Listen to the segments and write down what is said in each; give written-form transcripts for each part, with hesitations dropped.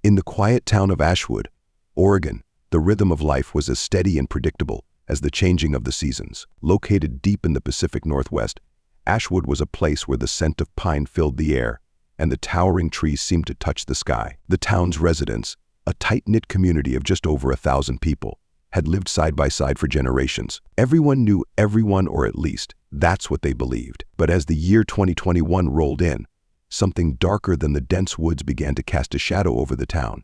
In the quiet town of Ashwood, Oregon, the rhythm of life was as steady and predictable as the changing of the seasons. Located deep in the Pacific Northwest, Ashwood was a place where the scent of pine filled the air, and the towering trees seemed to touch the sky. The town's residents, a tight-knit community of just over 1,000 people, had lived side by side for generations. Everyone knew everyone, or at least, that's what they believed. But as the year 2021 rolled in, something darker than the dense woods began to cast a shadow over the town.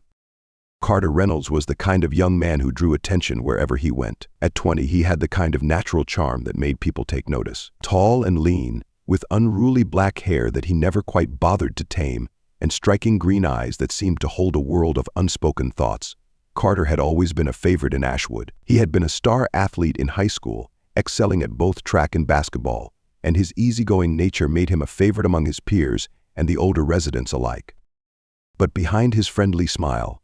Carter Reynolds was the kind of young man who drew attention wherever he went. At 20, he had the kind of natural charm that made people take notice. Tall and lean, with unruly black hair that he never quite bothered to tame, and striking green eyes that seemed to hold a world of unspoken thoughts, Carter had always been a favorite in Ashwood. He had been a star athlete in high school, excelling at both track and basketball, and his easygoing nature made him a favorite among his peers and the older residents alike. But behind his friendly smile,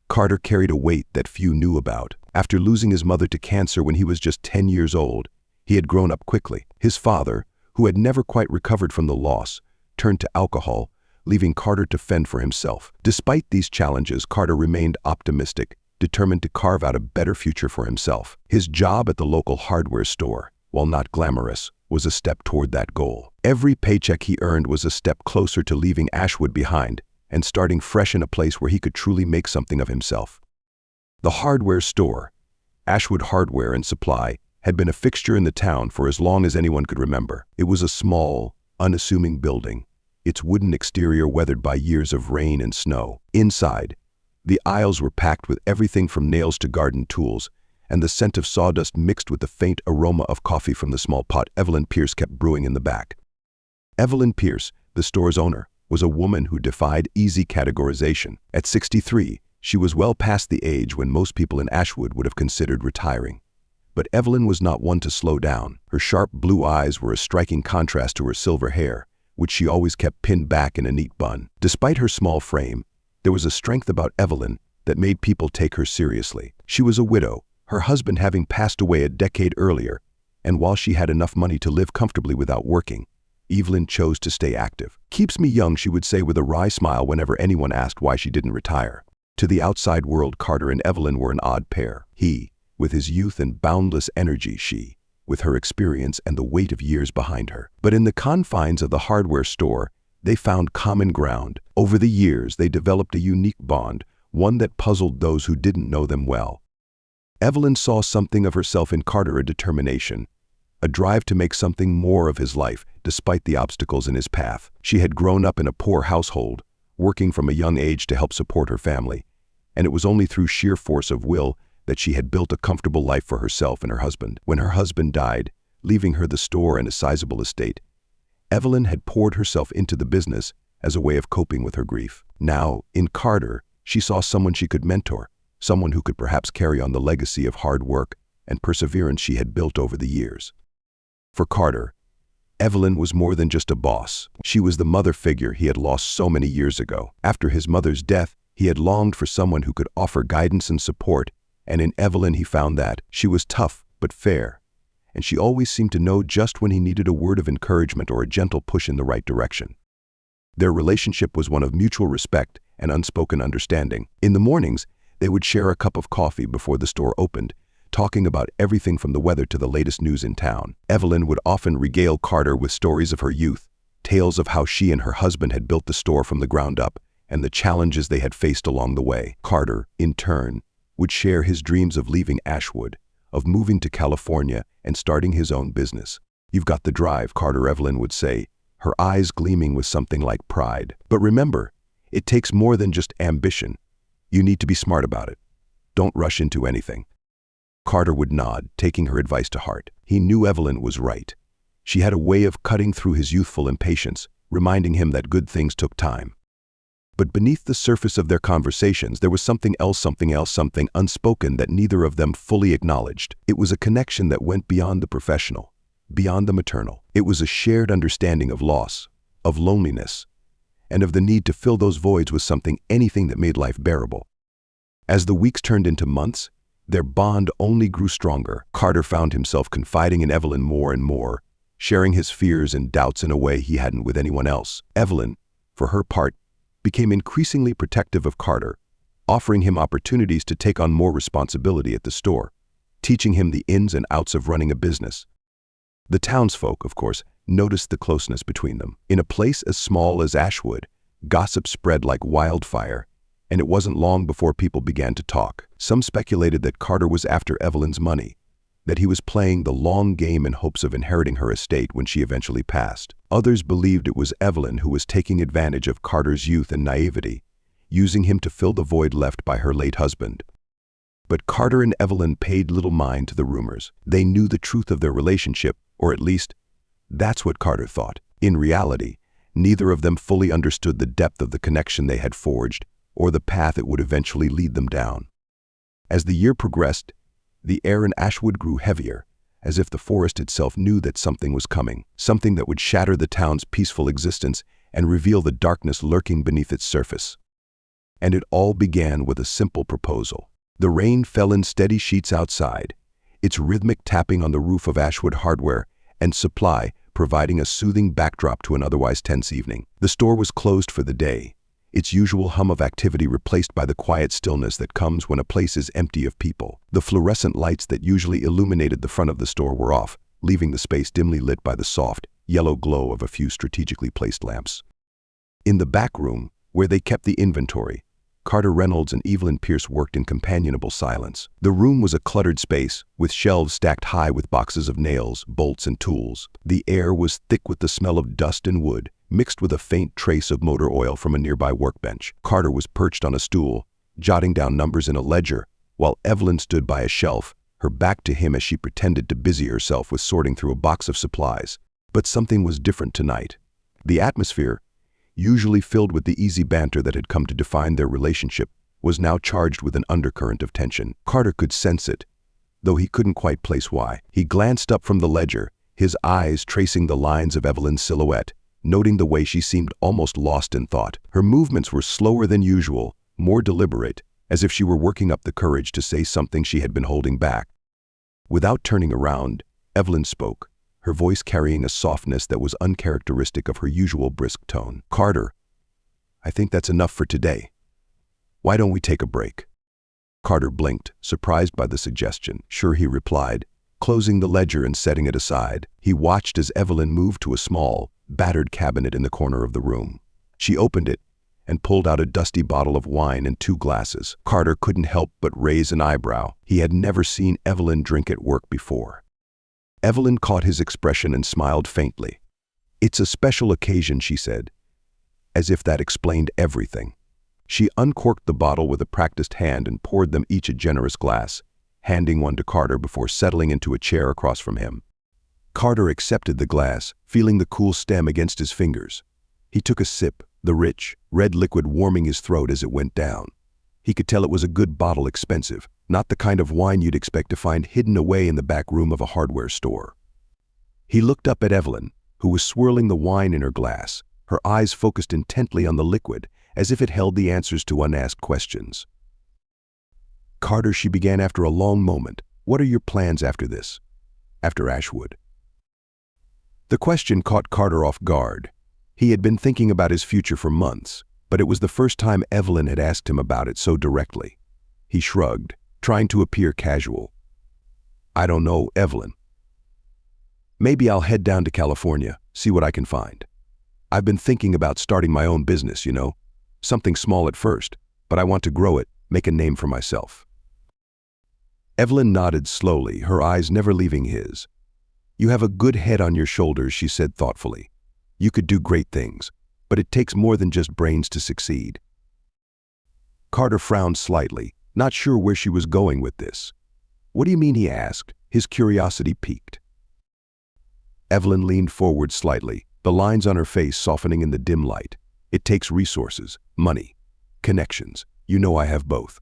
Carter carried a weight that few knew about. After losing his mother to cancer when he was just 10 years old, he had grown up quickly. His father, who had never quite recovered from the loss, turned to alcohol, leaving Carter to fend for himself. Despite these challenges, Carter remained optimistic, determined to carve out a better future for himself. His job at the local hardware store, while not glamorous, was a step toward that goal. Every paycheck he earned was a step closer to leaving Ashwood behind and starting fresh in a place where he could truly make something of himself. The hardware store, Ashwood Hardware and Supply, had been a fixture in the town for as long as anyone could remember. It was a small, unassuming building, its wooden exterior weathered by years of rain and snow. Inside, the aisles were packed with everything from nails to garden tools, and the scent of sawdust mixed with the faint aroma of coffee from the small pot Evelyn Pierce kept brewing in the back. Evelyn Pierce, the store's owner, was a woman who defied easy categorization. At 63, she was well past the age when most people in Ashwood would have considered retiring. But Evelyn was not one to slow down. Her sharp blue eyes were a striking contrast to her silver hair, which she always kept pinned back in a neat bun. Despite her small frame, there was a strength about Evelyn that made people take her seriously. She was a widow, her husband having passed away a decade earlier, and while she had enough money to live comfortably without working, Evelyn chose to stay active. "Keeps me young," she would say with a wry smile whenever anyone asked why she didn't retire. To the outside world, Carter and Evelyn were an odd pair. He, with his youth and boundless energy, she, with her experience and the weight of years behind her. But in the confines of the hardware store, they found common ground. Over the years, they developed a unique bond, one that puzzled those who didn't know them well. Evelyn saw something of herself in Carter, a determination, a drive to make something more of his life, despite the obstacles in his path. She had grown up in a poor household, working from a young age to help support her family, and it was only through sheer force of will that she had built a comfortable life for herself and her husband. When her husband died, leaving her the store and a sizable estate, Evelyn had poured herself into the business as a way of coping with her grief. Now, in Carter, she saw someone she could mentor, someone who could perhaps carry on the legacy of hard work and perseverance she had built over the years. For Carter, Evelyn was more than just a boss. She was the mother figure he had lost so many years ago. After his mother's death, he had longed for someone who could offer guidance and support, and in Evelyn he found that. She was tough but fair, and she always seemed to know just when he needed a word of encouragement or a gentle push in the right direction. Their relationship was one of mutual respect and unspoken understanding. In the mornings, they would share a cup of coffee before the store opened, talking about everything from the weather to the latest news in town. Evelyn would often regale Carter with stories of her youth, tales of how she and her husband had built the store from the ground up, and the challenges they had faced along the way. Carter, in turn, would share his dreams of leaving Ashwood, of moving to California and starting his own business. "You've got the drive," Carter, Evelyn would say, her eyes gleaming with something like pride. "But remember, it takes more than just ambition. You need to be smart about it. Don't rush into anything." Carter would nod, taking her advice to heart. He knew Evelyn was right. She had a way of cutting through his youthful impatience, reminding him that good things took time. But beneath the surface of their conversations, there was something else, something unspoken that neither of them fully acknowledged. It was a connection that went beyond the professional, beyond the maternal. It was a shared understanding of loss, of loneliness, and of the need to fill those voids with anything that made life bearable. As the weeks turned into months, their bond only grew stronger. Carter found himself confiding in Evelyn more and more, sharing his fears and doubts in a way he hadn't with anyone else. Evelyn, for her part, became increasingly protective of Carter, offering him opportunities to take on more responsibility at the store, teaching him the ins and outs of running a business. The townsfolk, of course, noticed the closeness between them. In a place as small as Ashwood, gossip spread like wildfire, and it wasn't long before people began to talk. Some speculated that Carter was after Evelyn's money, that he was playing the long game in hopes of inheriting her estate when she eventually passed. Others believed it was Evelyn who was taking advantage of Carter's youth and naivety, using him to fill the void left by her late husband. But Carter and Evelyn paid little mind to the rumors. They knew the truth of their relationship, or at least, that's what Carter thought. In reality, neither of them fully understood the depth of the connection they had forged, or the path it would eventually lead them down. As the year progressed, the air in Ashwood grew heavier, as if the forest itself knew that something was coming, something that would shatter the town's peaceful existence and reveal the darkness lurking beneath its surface. And it all began with a simple proposal. The rain fell in steady sheets outside, its rhythmic tapping on the roof of Ashwood Hardware and Supply providing a soothing backdrop to an otherwise tense evening. The store was closed for the day, its usual hum of activity replaced by the quiet stillness that comes when a place is empty of people. The fluorescent lights that usually illuminated the front of the store were off, leaving the space dimly lit by the soft, yellow glow of a few strategically placed lamps. In the back room, where they kept the inventory, Carter Reynolds and Evelyn Pierce worked in companionable silence. The room was a cluttered space, with shelves stacked high with boxes of nails, bolts, and tools. The air was thick with the smell of dust and wood, mixed with a faint trace of motor oil from a nearby workbench. Carter was perched on a stool, jotting down numbers in a ledger, while Evelyn stood by a shelf, her back to him as she pretended to busy herself with sorting through a box of supplies. But something was different tonight. The atmosphere, usually filled with the easy banter that had come to define their relationship, was now charged with an undercurrent of tension. Carter could sense it, though he couldn't quite place why. He glanced up from the ledger, his eyes tracing the lines of Evelyn's silhouette, noting the way she seemed almost lost in thought. Her movements were slower than usual, more deliberate, as if she were working up the courage to say something she had been holding back. Without turning around, Evelyn spoke, her voice carrying a softness that was uncharacteristic of her usual brisk tone. "Carter, I think that's enough for today. Why don't we take a break?" Carter blinked, surprised by the suggestion. "Sure," he replied, closing the ledger and setting it aside. He watched as Evelyn moved to a small, battered cabinet in the corner of the room. She opened it and pulled out a dusty bottle of wine and 2 glasses. Carter couldn't help but raise an eyebrow. He had never seen Evelyn drink at work before. Evelyn caught his expression and smiled faintly. "It's a special occasion," she said, as if that explained everything. She uncorked the bottle with a practiced hand and poured them each a generous glass, handing one to Carter before settling into a chair across from him. Carter accepted the glass, feeling the cool stem against his fingers. He took a sip, the rich, red liquid warming his throat as it went down. He could tell it was a good bottle, expensive, not the kind of wine you'd expect to find hidden away in the back room of a hardware store. He looked up at Evelyn, who was swirling the wine in her glass, her eyes focused intently on the liquid, as if it held the answers to unasked questions. "Carter," she began after a long moment, "what are your plans after this? After Ashwood?" The question caught Carter off guard. He had been thinking about his future for months, but it was the first time Evelyn had asked him about it so directly. He shrugged, trying to appear casual. "I don't know, Evelyn. Maybe I'll head down to California, see what I can find. I've been thinking about starting my own business, something small at first, but I want to grow it, make a name for myself." Evelyn nodded slowly, her eyes never leaving his. "You have a good head on your shoulders," she said thoughtfully. "You could do great things, but it takes more than just brains to succeed." Carter frowned slightly, not sure where she was going with this. "What do you mean?" he asked, his curiosity piqued. Evelyn leaned forward slightly, the lines on her face softening in the dim light. "It takes resources, money, connections. I have both."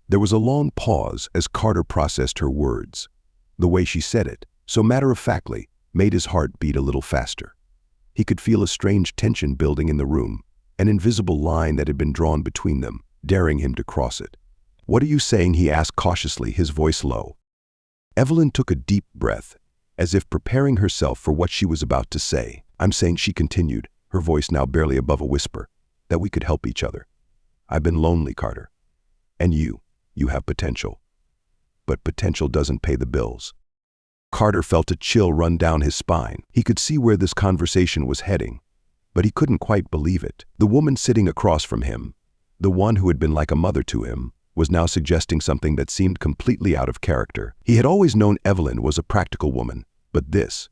There was a long pause as Carter processed her words. The way she said it, so matter-of-factly, made his heart beat a little faster. He could feel a strange tension building in the room, an invisible line that had been drawn between them, daring him to cross it. "What are you saying?" he asked cautiously, his voice low. Evelyn took a deep breath, as if preparing herself for what she was about to say. "I'm saying," she continued, her voice now barely above a whisper, "that we could help each other. I've been lonely, Carter. And you have potential. But potential doesn't pay the bills. Carter felt a chill run down his spine. He could see where this conversation was heading, but he couldn't quite believe it. The woman sitting across from him, the one who had been like a mother to him, was now suggesting something that seemed completely out of character. He had always known Evelyn was a practical woman, but this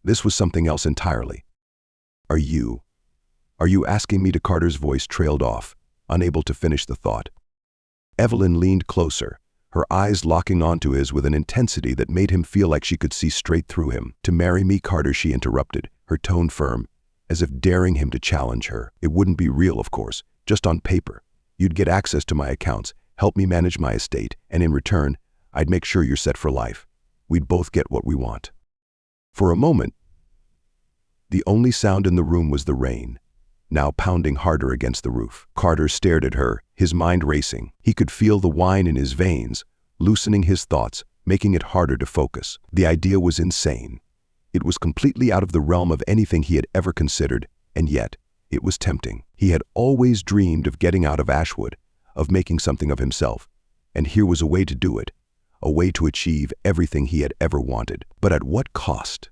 was something else entirely. Are you asking me to? Carter's voice trailed off, unable to finish the thought. Evelyn leaned closer, her eyes locking onto his with an intensity that made him feel like she could see straight through him. To marry me, Carter, she interrupted, her tone firm, as if daring him to challenge her. It wouldn't be real, of course, just on paper. You'd get access to my accounts, help me manage my estate, and in return, I'd make sure you're set for life. We'd both get what we want. For a moment, the only sound in the room was the rain, now pounding harder against the roof. Carter stared at her, his mind racing. He could feel the wine in his veins, loosening his thoughts, making it harder to focus. The idea was insane. It was completely out of the realm of anything he had ever considered, and yet, it was tempting. He had always dreamed of getting out of Ashwood, of making something of himself, and here was a way to do it, a way to achieve everything he had ever wanted. But at what cost?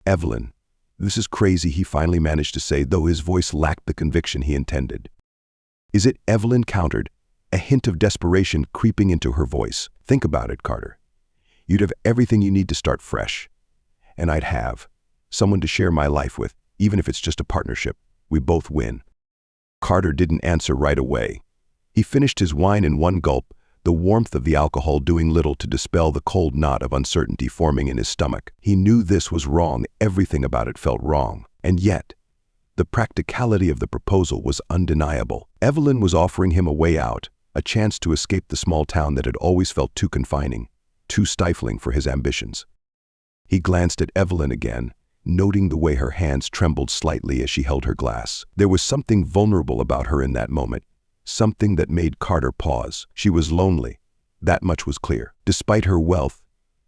Evelyn, this is crazy, he finally managed to say, though his voice lacked the conviction he intended. Is it? Evelyn countered, a hint of desperation creeping into her voice. Think about it, Carter. You'd have everything you need to start fresh. And I'd have someone to share my life with, even if it's just a partnership. We both win. Carter didn't answer right away. He finished his wine in one gulp, the warmth of the alcohol doing little to dispel the cold knot of uncertainty forming in his stomach. He knew this was wrong, everything about it felt wrong. And yet, the practicality of the proposal was undeniable. Evelyn was offering him a way out, a chance to escape the small town that had always felt too confining, too stifling for his ambitions. He glanced at Evelyn again, noting the way her hands trembled slightly as she held her glass. There was something vulnerable about her in that moment, something that made Carter pause. She was lonely. That much was clear. Despite her wealth,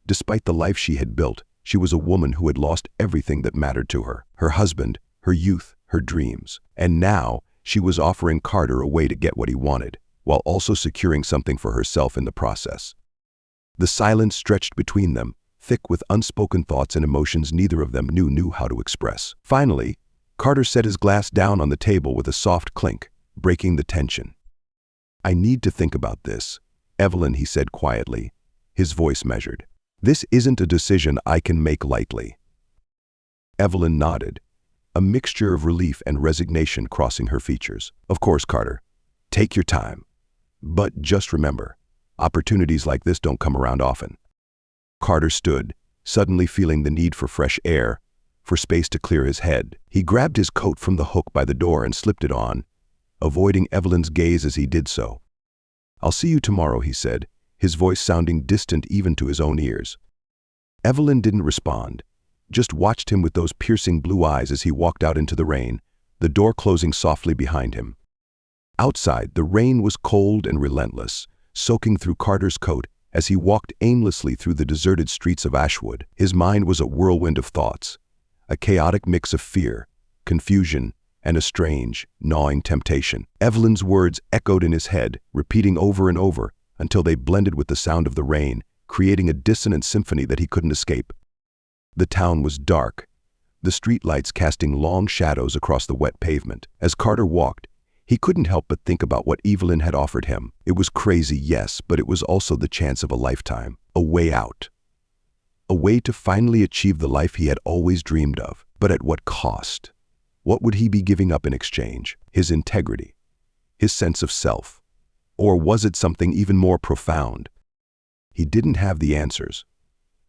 despite the life she had built, she was a woman who had lost everything that mattered to her. Her husband, her youth, her dreams. And now, she was offering Carter a way to get what he wanted, while also securing something for herself in the process. The silence stretched between them, thick with unspoken thoughts and emotions neither of them knew how to express. Finally, Carter set his glass down on the table with a soft clink, breaking the tension. I need to think about this, Evelyn, he said quietly, his voice measured. This isn't a decision I can make lightly. Evelyn nodded, a mixture of relief and resignation crossing her features. Of course, Carter. Take your time. But just remember, opportunities like this don't come around often. Carter stood, suddenly feeling the need for fresh air, for space to clear his head. He grabbed his coat from the hook by the door and slipped it on, avoiding Evelyn's gaze as he did so. I'll see you tomorrow, he said, his voice sounding distant even to his own ears. Evelyn didn't respond, just watched him with those piercing blue eyes as he walked out into the rain, the door closing softly behind him. Outside, the rain was cold and relentless, soaking through Carter's coat as he walked aimlessly through the deserted streets of Ashwood. His mind was a whirlwind of thoughts, a chaotic mix of fear, confusion, and a strange, gnawing temptation. Evelyn's words echoed in his head, repeating over and over until they blended with the sound of the rain, creating a dissonant symphony that he couldn't escape. The town was dark, the streetlights casting long shadows across the wet pavement. As Carter walked, he couldn't help but think about what Evelyn had offered him. It was crazy, yes, but it was also the chance of a lifetime, a way out. A way to finally achieve the life he had always dreamed of. But at what cost? What would he be giving up in exchange? His integrity? His sense of self? Or was it something even more profound? He didn't have the answers.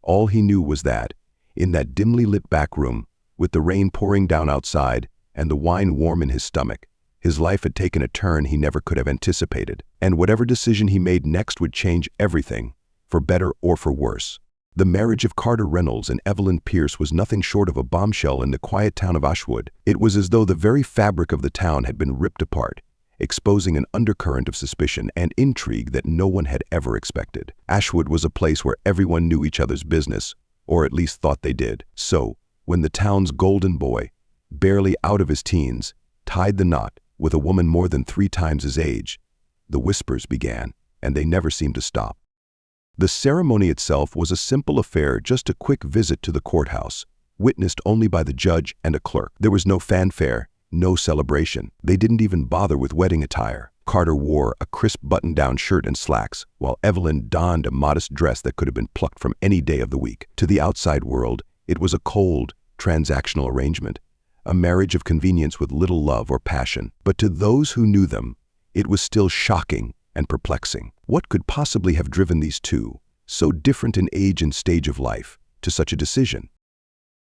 All he knew was that, in that dimly lit back room, with the rain pouring down outside and the wine warm in his stomach, his life had taken a turn he never could have anticipated. And whatever decision he made next would change everything, for better or for worse. The marriage of Carter Reynolds and Evelyn Pierce was nothing short of a bombshell in the quiet town of Ashwood. It was as though the very fabric of the town had been ripped apart, exposing an undercurrent of suspicion and intrigue that no one had ever expected. Ashwood was a place where everyone knew each other's business, or at least thought they did. So, when the town's golden boy, barely out of his teens, tied the knot, with a woman more than 3 times his age. The whispers began, and they never seemed to stop. The ceremony itself was a simple affair, just a quick visit to the courthouse, witnessed only by the judge and a clerk. There was no fanfare, no celebration. They didn't even bother with wedding attire. Carter wore a crisp button-down shirt and slacks, while Evelyn donned a modest dress that could have been plucked from any day of the week. To the outside world, it was a cold, transactional arrangement, a marriage of convenience with little love or passion. But to those who knew them, it was still shocking and perplexing. What could possibly have driven these two, so different in age and stage of life, to such a decision?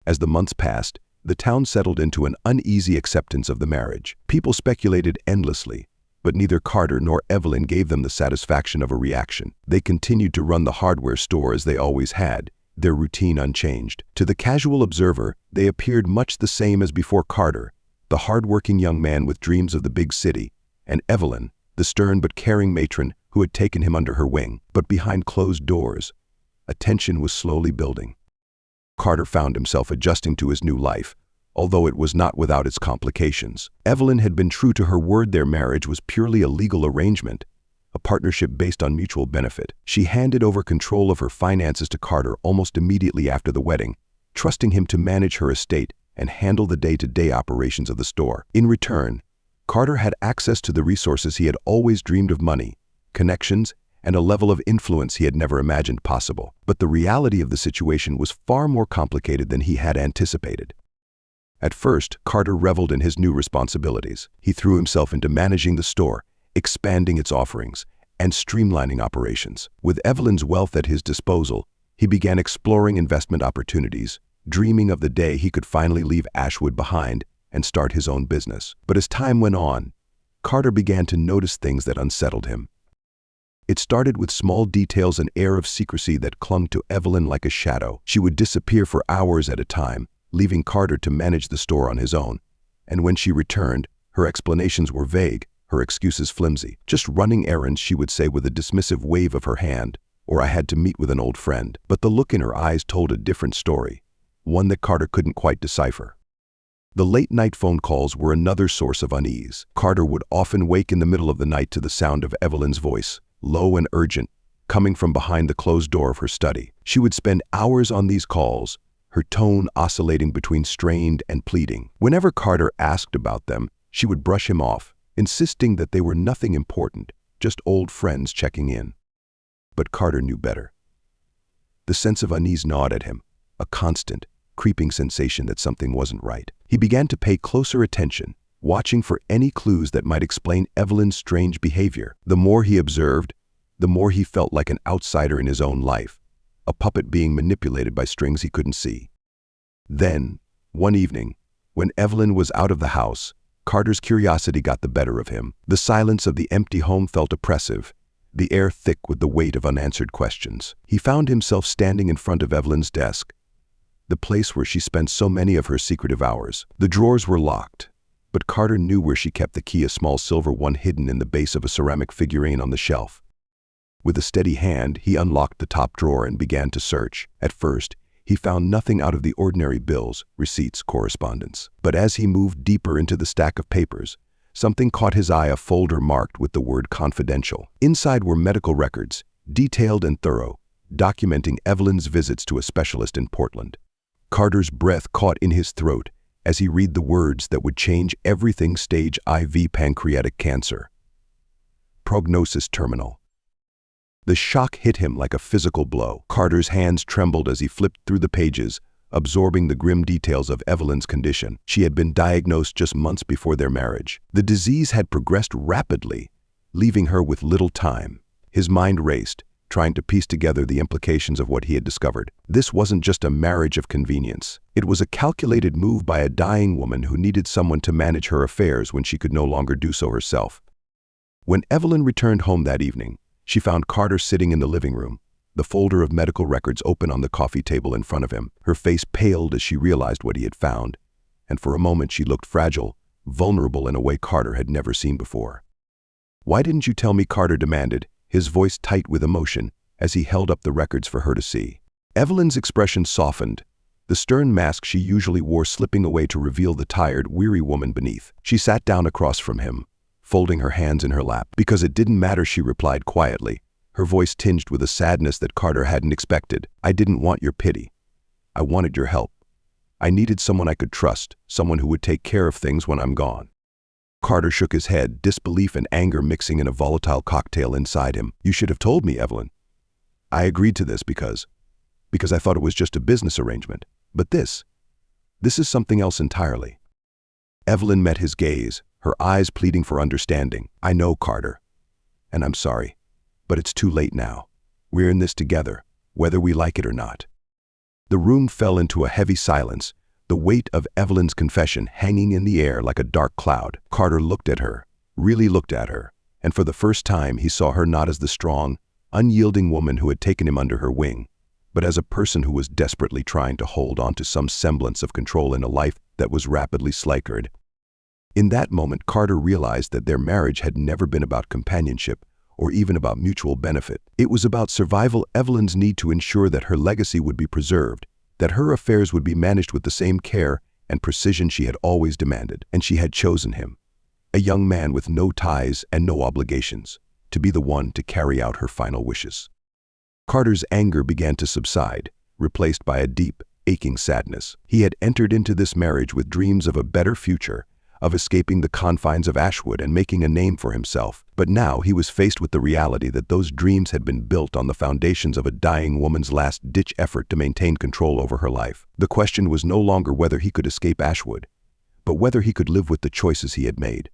As the months passed, the town settled into an uneasy acceptance of the marriage. People speculated endlessly, but neither Carter nor Evelyn gave them the satisfaction of a reaction. They continued to run the hardware store as they always had, their routine unchanged. To the casual observer, they appeared much the same as before Carter, the hard-working young man with dreams of the big city, and Evelyn, the stern but caring matron who had taken him under her wing. But behind closed doors, a tension was slowly building. Carter found himself adjusting to his new life, although it was not without its complications. Evelyn had been true to her word. Their marriage was purely a legal arrangement, a partnership based on mutual benefit. She handed over control of her finances to Carter almost immediately after the wedding, trusting him to manage her estate and handle the day-to-day operations of the store. In return, Carter had access to the resources he had always dreamed of: money, connections, and a level of influence he had never imagined possible. But the reality of the situation was far more complicated than he had anticipated. At first, Carter reveled in his new responsibilities. He threw himself into managing the store, expanding its offerings, and streamlining operations. With Evelyn's wealth at his disposal, he began exploring investment opportunities, dreaming of the day he could finally leave Ashwood behind and start his own business. But as time went on, Carter began to notice things that unsettled him. It started with small details, an air of secrecy that clung to Evelyn like a shadow. She would disappear for hours at a time, leaving Carter to manage the store on his own. And when she returned, her explanations were vague, her excuses flimsy. "Just running errands," she would say with a dismissive wave of her hand, or "I had to meet with an old friend." But the look in her eyes told a different story, one that Carter couldn't quite decipher. The late-night phone calls were another source of unease. Carter would often wake in the middle of the night to the sound of Evelyn's voice, low and urgent, coming from behind the closed door of her study. She would spend hours on these calls, her tone oscillating between strained and pleading. Whenever Carter asked about them, she would brush him off, insisting that they were nothing important, just old friends checking in. But Carter knew better. The sense of unease gnawed at him, a constant, creeping sensation that something wasn't right. He began to pay closer attention, watching for any clues that might explain Evelyn's strange behavior. The more he observed, the more he felt like an outsider in his own life, a puppet being manipulated by strings he couldn't see. Then, one evening, when Evelyn was out of the house, Carter's curiosity got the better of him. The silence of the empty home felt oppressive, the air thick with the weight of unanswered questions. He found himself standing in front of Evelyn's desk, the place where she spent so many of her secretive hours. The drawers were locked, but Carter knew where she kept the key, a small silver one hidden in the base of a ceramic figurine on the shelf. With a steady hand, he unlocked the top drawer and began to search. At first, he found nothing out of the ordinary: bills, receipts, correspondence. But as he moved deeper into the stack of papers, something caught his eye: a folder marked with the word "confidential." Inside were medical records, detailed and thorough, documenting Evelyn's visits to a specialist in Portland. Carter's breath caught in his throat as he read the words that would change everything: stage IV pancreatic cancer. Prognosis terminal. The shock hit him like a physical blow. Carter's hands trembled as he flipped through the pages, absorbing the grim details of Evelyn's condition. She had been diagnosed just months before their marriage. The disease had progressed rapidly, leaving her with little time. His mind raced, trying to piece together the implications of what he had discovered. This wasn't just a marriage of convenience. It was a calculated move by a dying woman who needed someone to manage her affairs when she could no longer do so herself. When Evelyn returned home that evening, she found Carter sitting in the living room, the folder of medical records open on the coffee table in front of him. Her face paled as she realized what he had found, and for a moment she looked fragile, vulnerable in a way Carter had never seen before. "Why didn't you tell me?" Carter demanded, his voice tight with emotion, as he held up the records for her to see. Evelyn's expression softened, the stern mask she usually wore slipping away to reveal the tired, weary woman beneath. She sat down across from him, folding her hands in her lap. "Because it didn't matter," she replied quietly, her voice tinged with a sadness that Carter hadn't expected. "I didn't want your pity. I wanted your help. I needed someone I could trust, someone who would take care of things when I'm gone." Carter shook his head, disbelief and anger mixing in a volatile cocktail inside him. "You should have told me, Evelyn. I agreed to this because I thought it was just a business arrangement. But this is something else entirely." Evelyn met his gaze, her eyes pleading for understanding. "I know, Carter, and I'm sorry, but it's too late now. We're in this together, whether we like it or not." The room fell into a heavy silence, the weight of Evelyn's confession hanging in the air like a dark cloud. Carter looked at her, really looked at her, and for the first time he saw her not as the strong, unyielding woman who had taken him under her wing, but as a person who was desperately trying to hold on to some semblance of control in a life that was rapidly slickered. In that moment, Carter realized that their marriage had never been about companionship or even about mutual benefit. It was about survival. Evelyn's need to ensure that her legacy would be preserved, that her affairs would be managed with the same care and precision she had always demanded. And she had chosen him, a young man with no ties and no obligations, to be the one to carry out her final wishes. Carter's anger began to subside, replaced by a deep, aching sadness. He had entered into this marriage with dreams of a better future, of escaping the confines of Ashwood and making a name for himself. But now he was faced with the reality that those dreams had been built on the foundations of a dying woman's last-ditch effort to maintain control over her life. The question was no longer whether he could escape Ashwood, but whether he could live with the choices he had made.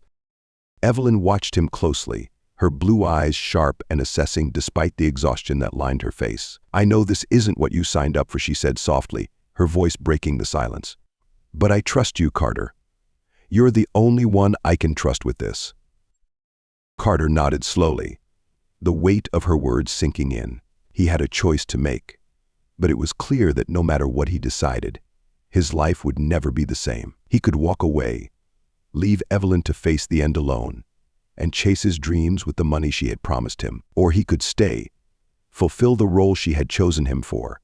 Evelyn watched him closely, her blue eyes sharp and assessing despite the exhaustion that lined her face. "I know this isn't what you signed up for," she said softly, her voice breaking the silence. "But I trust you, Carter. You're the only one I can trust with this." Carter nodded slowly, the weight of her words sinking in. He had a choice to make, but it was clear that no matter what he decided, his life would never be the same. He could walk away, leave Evelyn to face the end alone, and chase his dreams with the money she had promised him. Or he could stay, fulfill the role she had chosen him for,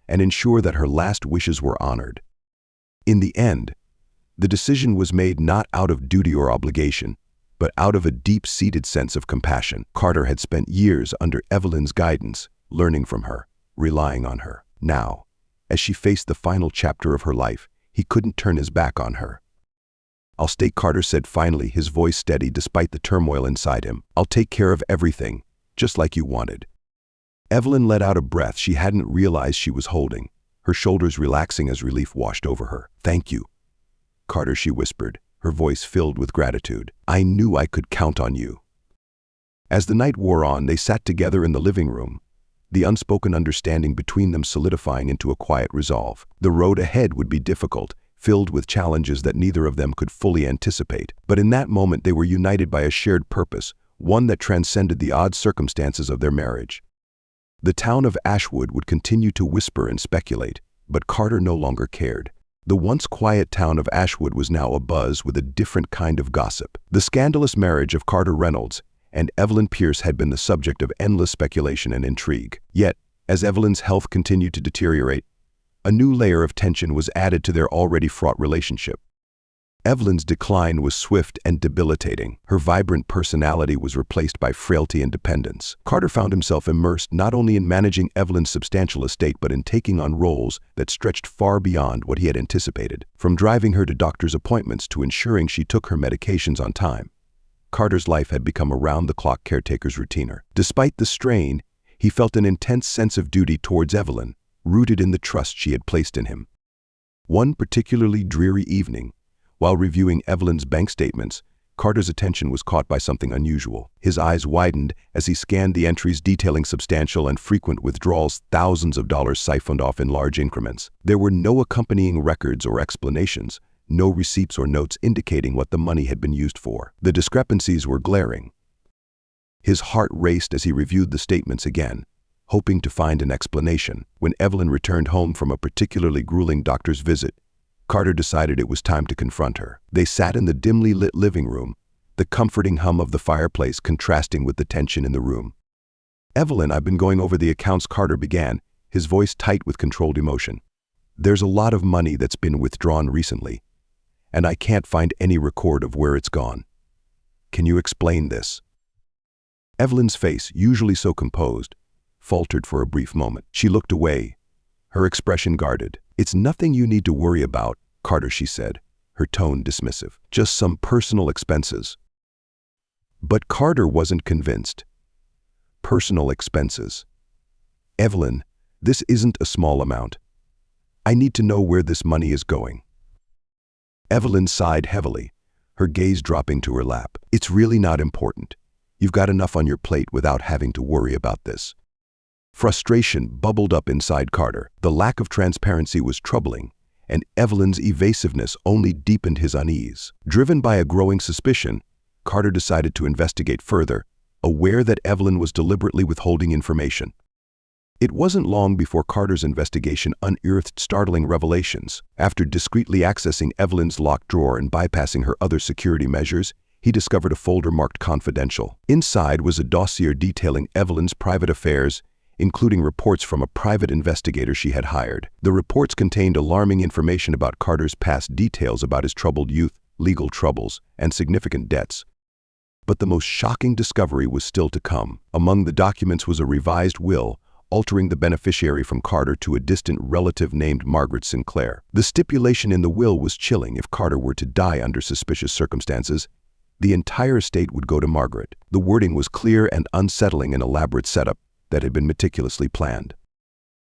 and ensure that her last wishes were honored. In the end, the decision was made not out of duty or obligation, but out of a deep-seated sense of compassion. Carter had spent years under Evelyn's guidance, learning from her, relying on her. Now, as she faced the final chapter of her life, he couldn't turn his back on her. "I'll stay," Carter said finally, his voice steady despite the turmoil inside him. "I'll take care of everything, just like you wanted." Evelyn let out a breath she hadn't realized she was holding, her shoulders relaxing as relief washed over her. "Thank you, Carter," she whispered, her voice filled with gratitude. "I knew I could count on you." As the night wore on, they sat together in the living room, the unspoken understanding between them solidifying into a quiet resolve. The road ahead would be difficult, filled with challenges that neither of them could fully anticipate. But in that moment they were united by a shared purpose, one that transcended the odd circumstances of their marriage. The town of Ashwood would continue to whisper and speculate, but Carter no longer cared. The once quiet town of Ashwood was now abuzz with a different kind of gossip. The scandalous marriage of Carter Reynolds and Evelyn Pierce had been the subject of endless speculation and intrigue. Yet, as Evelyn's health continued to deteriorate, a new layer of tension was added to their already fraught relationship. Evelyn's decline was swift and debilitating. Her vibrant personality was replaced by frailty and dependence. Carter found himself immersed not only in managing Evelyn's substantial estate but in taking on roles that stretched far beyond what he had anticipated. From driving her to doctor's appointments to ensuring she took her medications on time, Carter's life had become a round-the-clock caretaker's routine. Despite the strain, he felt an intense sense of duty towards Evelyn, rooted in the trust she had placed in him. One particularly dreary evening, while reviewing Evelyn's bank statements, Carter's attention was caught by something unusual. His eyes widened as he scanned the entries detailing substantial and frequent withdrawals, thousands of dollars siphoned off in large increments. There were no accompanying records or explanations, no receipts or notes indicating what the money had been used for. The discrepancies were glaring. His heart raced as he reviewed the statements again, hoping to find an explanation. When Evelyn returned home from a particularly grueling doctor's visit, Carter decided it was time to confront her. They sat in the dimly lit living room, the comforting hum of the fireplace contrasting with the tension in the room. "Evelyn, I've been going over the accounts," Carter began, his voice tight with controlled emotion. There's a lot of money that's been withdrawn recently, and I can't find any record of where it's gone. Can you explain this?" Evelyn's face, usually so composed, faltered for a brief moment. She looked away, her expression guarded. "It's nothing you need to worry about, Carter," she said, her tone dismissive. "Just some personal expenses." But Carter wasn't convinced. Personal expenses. "Evelyn, this isn't a small amount. I need to know where this money is going." Evelyn sighed heavily, her gaze dropping to her lap. "It's really not important. You've got enough on your plate without having to worry about this." Frustration bubbled up inside Carter. The lack of transparency was troubling, and Evelyn's evasiveness only deepened his unease. Driven by a growing suspicion, Carter decided to investigate further, aware that Evelyn was deliberately withholding information. It wasn't long before Carter's investigation unearthed startling revelations. After discreetly accessing Evelyn's locked drawer and bypassing her other security measures, he discovered a folder marked confidential. Inside was a dossier detailing Evelyn's private affairs, including reports from a private investigator she had hired. The reports contained alarming information about Carter's past, details about his troubled youth, legal troubles, and significant debts. But the most shocking discovery was still to come. Among the documents was a revised will, altering the beneficiary from Carter to a distant relative named Margaret Sinclair. The stipulation in the will was chilling. If Carter were to die under suspicious circumstances, the entire estate would go to Margaret. The wording was clear and unsettling, an elaborate setup that had been meticulously planned.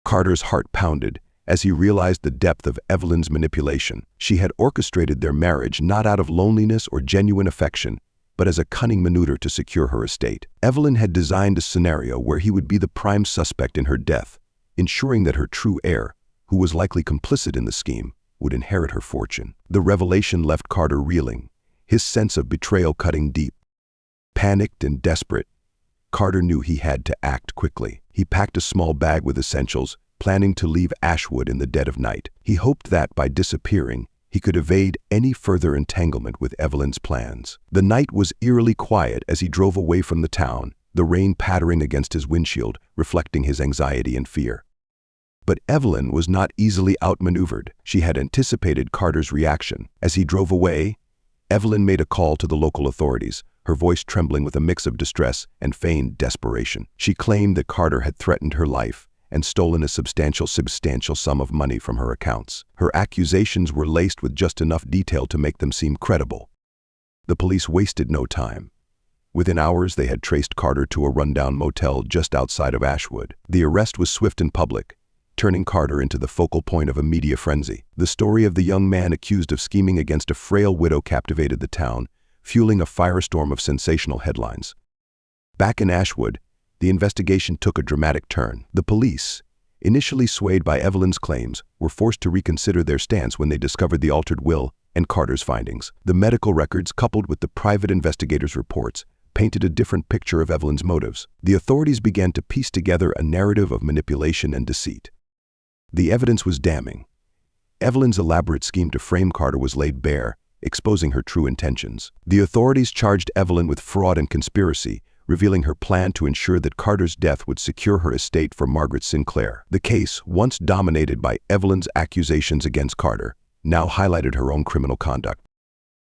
Carter's heart pounded as he realized the depth of Evelyn's manipulation. She had orchestrated their marriage not out of loneliness or genuine affection, but as a cunning maneuver to secure her estate. Evelyn had designed a scenario where he would be the prime suspect in her death, ensuring that her true heir, who was likely complicit in the scheme, would inherit her fortune. The revelation left Carter reeling, his sense of betrayal cutting deep. Panicked and desperate, Carter knew he had to act quickly. He packed a small bag with essentials, planning to leave Ashwood in the dead of night. He hoped that, by disappearing, he could evade any further entanglement with Evelyn's plans. The night was eerily quiet as he drove away from the town, the rain pattering against his windshield, reflecting his anxiety and fear. But Evelyn was not easily outmaneuvered. She had anticipated Carter's reaction. As he drove away, Evelyn made a call to the local authorities, her voice trembling with a mix of distress and feigned desperation. She claimed that Carter had threatened her life and stolen a substantial sum of money from her accounts. Her accusations were laced with just enough detail to make them seem credible. The police wasted no time. Within hours, they had traced Carter to a rundown motel just outside of Ashwood. The arrest was swift and public, turning Carter into the focal point of a media frenzy. The story of the young man accused of scheming against a frail widow captivated the town, fueling a firestorm of sensational headlines. Back in Ashwood, the investigation took a dramatic turn. The police, initially swayed by Evelyn's claims, were forced to reconsider their stance when they discovered the altered will and Carter's findings. The medical records, coupled with the private investigators' reports, painted a different picture of Evelyn's motives. The authorities began to piece together a narrative of manipulation and deceit. The evidence was damning. Evelyn's elaborate scheme to frame Carter was laid bare, exposing her true intentions. The authorities charged Evelyn with fraud and conspiracy, revealing her plan to ensure that Carter's death would secure her estate for Margaret Sinclair. The case, once dominated by Evelyn's accusations against Carter, now highlighted her own criminal conduct.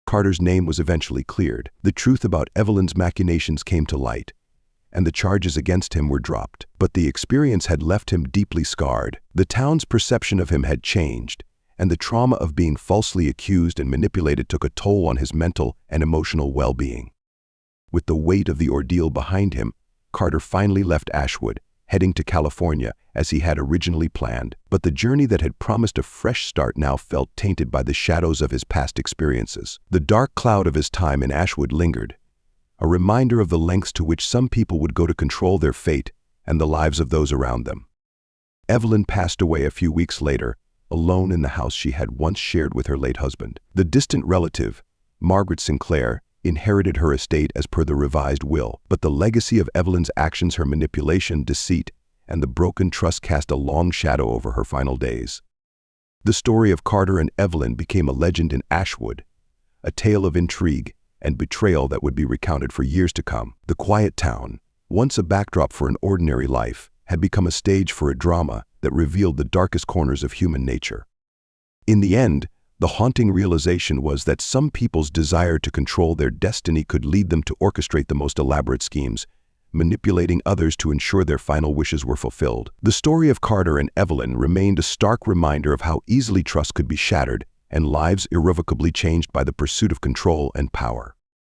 Carter's name was eventually cleared. The truth about Evelyn's machinations came to light, and the charges against him were dropped. But the experience had left him deeply scarred. The town's perception of him had changed, and the trauma of being falsely accused and manipulated took a toll on his mental and emotional well-being. With the weight of the ordeal behind him, Carter finally left Ashwood, heading to California as he had originally planned. But the journey that had promised a fresh start now felt tainted by the shadows of his past experiences. The dark cloud of his time in Ashwood lingered, a reminder of the lengths to which some people would go to control their fate and the lives of those around them. Evelyn passed away a few weeks later, alone in the house she had once shared with her late husband. The distant relative, Margaret Sinclair, inherited her estate as per the revised will, but the legacy of Evelyn's actions, her manipulation, deceit, and the broken trust cast a long shadow over her final days. The story of Carter and Evelyn became a legend in Ashwood, a tale of intrigue and betrayal that would be recounted for years to come. The quiet town, once a backdrop for an ordinary life, had become a stage for a drama that revealed the darkest corners of human nature. In the end, the haunting realization was that some people's desire to control their destiny could lead them to orchestrate the most elaborate schemes, manipulating others to ensure their final wishes were fulfilled. The story of Carter and Evelyn remained a stark reminder of how easily trust could be shattered and lives irrevocably changed by the pursuit of control and power.